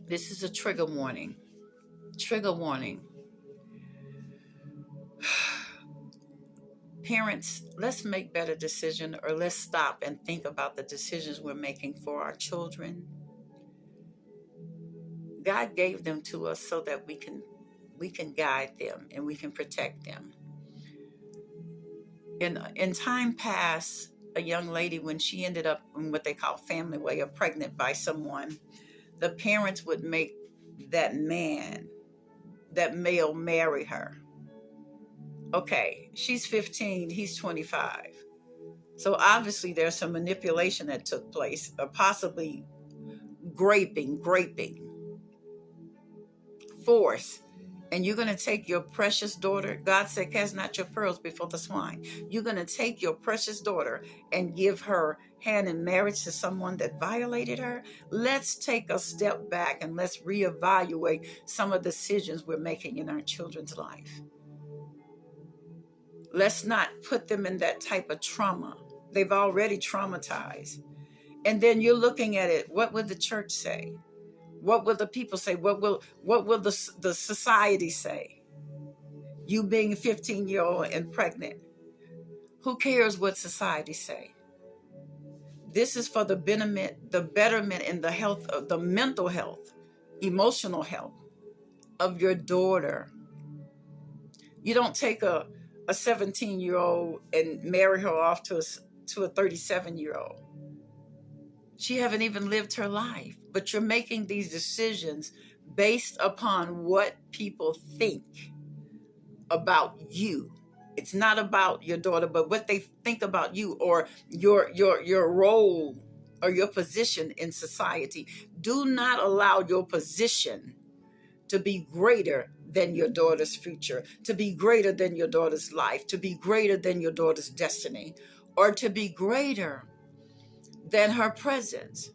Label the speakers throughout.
Speaker 1: This is a trigger warning. Trigger warning. Parents, let's make better decisions, or let's stop and think about the decisions we're making for our children. God gave them to us so that we can guide them and we can protect them. In time past, a young lady, when she ended up in what they call family way, or pregnant by someone, the parents would make that male marry her. Okay, she's 15, he's 25. So obviously there's some manipulation that took place, or possibly graping, force. And you're going to take your precious daughter. God said, cast not your pearls before the swine. You're going to take your precious daughter and give her hand in marriage to someone that violated her. Let's take a step back and let's reevaluate some of the decisions we're making in our children's life. Let's not put them in that type of trauma. They've already traumatized. And then you're looking at it. What would the church say? What will the people say? What will the society say? You being a 15-year-old and pregnant. Who cares what society say? This is for the betterment and the health of the mental health, emotional health of your daughter. You don't take a 17-year-old and marry her off to a 37-year-old. She haven't even lived her life, but you're making these decisions based upon what people think about you. It's not about your daughter, but what they think about you, or your role or your position in society. Do not allow your position to be greater than your daughter's future, to be greater than your daughter's life, to be greater than your daughter's destiny, or to be greater than her presence.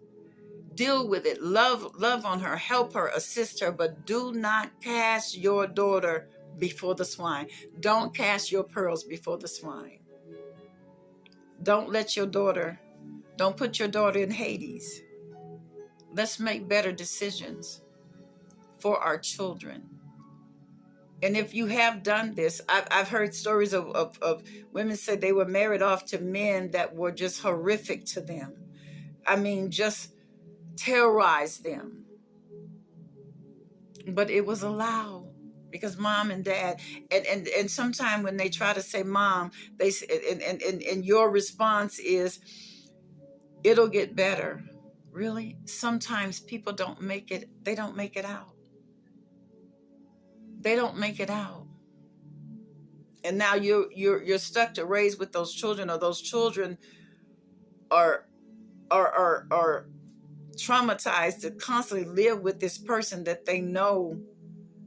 Speaker 1: Deal with it. Love on her, help her, assist her, but do not cast your daughter before the swine. Don't cast your pearls before the swine. Don't put your daughter in Hades. Let's make better decisions for our children. And if you have done this, I've heard stories of women said they were married off to men that were just horrific to them. I mean, just terrorized them. But it was allowed because mom and dad, and sometimes when they try to say mom, they and your response is, it'll get better. Really? Sometimes people don't make it. They don't make it out. They don't make it out. And now you're stuck to raise with those children, or those children are traumatized to constantly live with this person that they know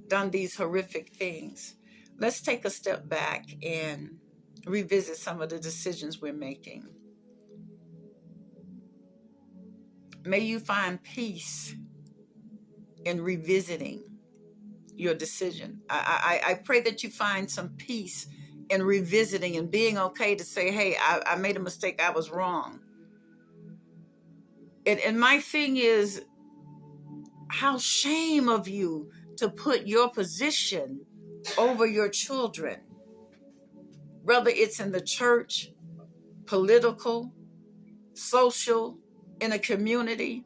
Speaker 1: done these horrific things. Let's take a step back and revisit some of the decisions we're making. May you find peace in revisiting your decision. I pray that you find some peace in revisiting and being okay to say, hey, I made a mistake. I was wrong. And my thing is, how shame of you to put your position over your children, whether it's in the church, political, social, in a community.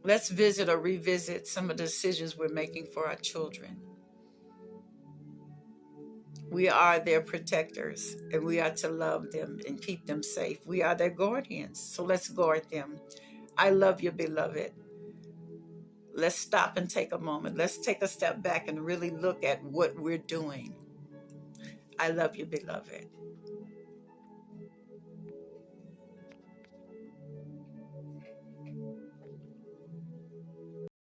Speaker 1: Let's visit or revisit some of the decisions we're making for our children. We are their protectors, and we are to love them and keep them safe. We are their guardians, so let's guard them. I love you, beloved. Let's stop and take a moment. Let's take a step back and really look at what we're doing. I love you, beloved.